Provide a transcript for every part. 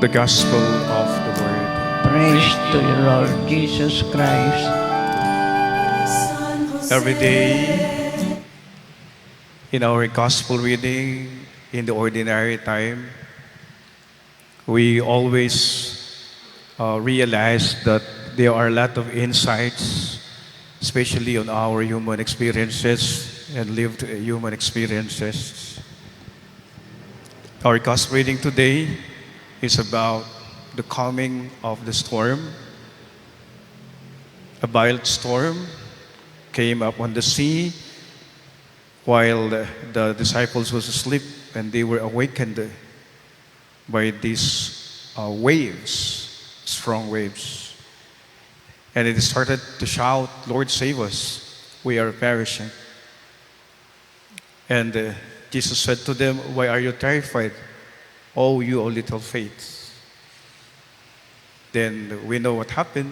The Gospel of the Lord. Praise to you, Lord Jesus Christ. Every day in our Gospel reading, in the ordinary time, we always realize that there are a lot of insights, especially on our human experiences and lived human experiences. Our Gospel reading today is about the coming of the storm. A violent storm came up on the sea while the disciples was asleep, and they were awakened by these waves, strong waves. And it started to shout, "Lord, save us, we are perishing." And Jesus said to them, "Why are you terrified, oh you of little faith?" Then we know what happened.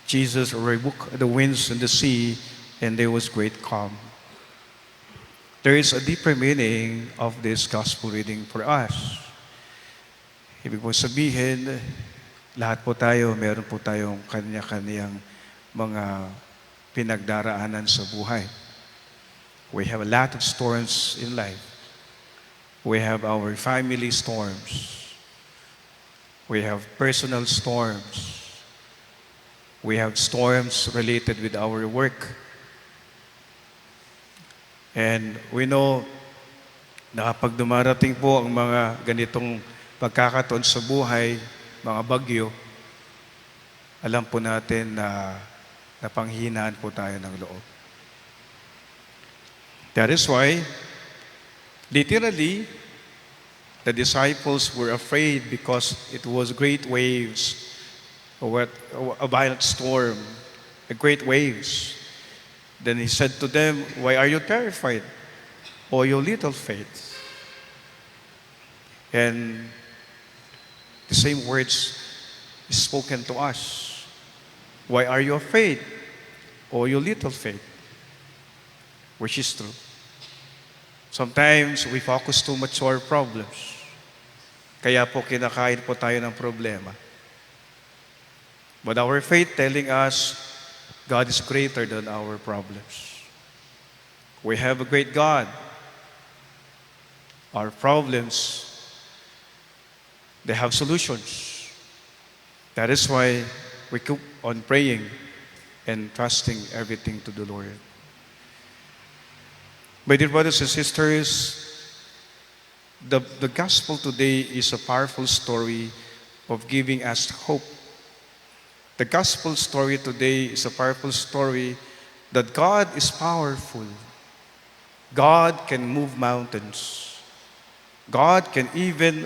Jesus rebuked the winds and the sea, and there was great calm. There is a deeper meaning of this gospel reading for us. Ibig po sabihin, lahat po tayo, meron po tayong kanya-kanyang mga pinagdaraanan sa buhay. We have a lot of storms in life. We have our family storms. We have personal storms. We have storms related with our work. And we know na kapag dumarating po ang mga ganitong pagkakataon sa buhay, mga bagyo, alam po natin na napanghinaan po tayo ng loob. That is why, literally, the disciples were afraid because it was great waves, a violent storm, a great waves. Then he said to them, "Why are you terrified, O you little faith?" And the same words is spoken to us. "Why are you afraid, O you little faith?" Which is true. Sometimes we focus too much on our problems. Kaya po kinakain po tayo ng problema. But our faith telling us God is greater than our problems. We have a great God. Our problems, they have solutions. That is why we keep on praying and trusting everything to the Lord. My dear brothers and sisters, the gospel today is a powerful story of giving us hope. The gospel story today is a powerful story that God is powerful. God can move mountains. God can even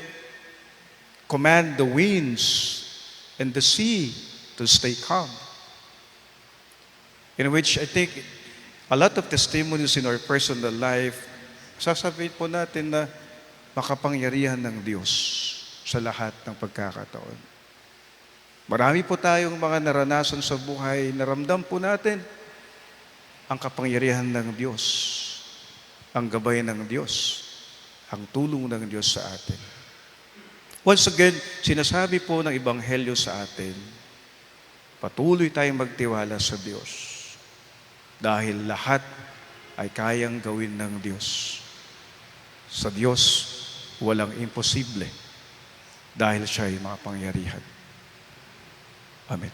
command the winds and the sea to stay calm. In which I think a lot of testimonies in our personal life, sasabihin po natin na makapangyarihan ng Diyos sa lahat ng pagkakataon. Marami po tayong mga naranasan sa buhay, naramdam po natin ang kapangyarihan ng Diyos, ang gabay ng Diyos, ang tulong ng Diyos sa atin. Once again, sinasabi po ng Ebanghelyo sa atin, patuloy tayong magtiwala sa Diyos dahil lahat ay kayang gawin ng Diyos. Sa Diyos, walang imposible dahil siya ay makapangyarihan. Amen.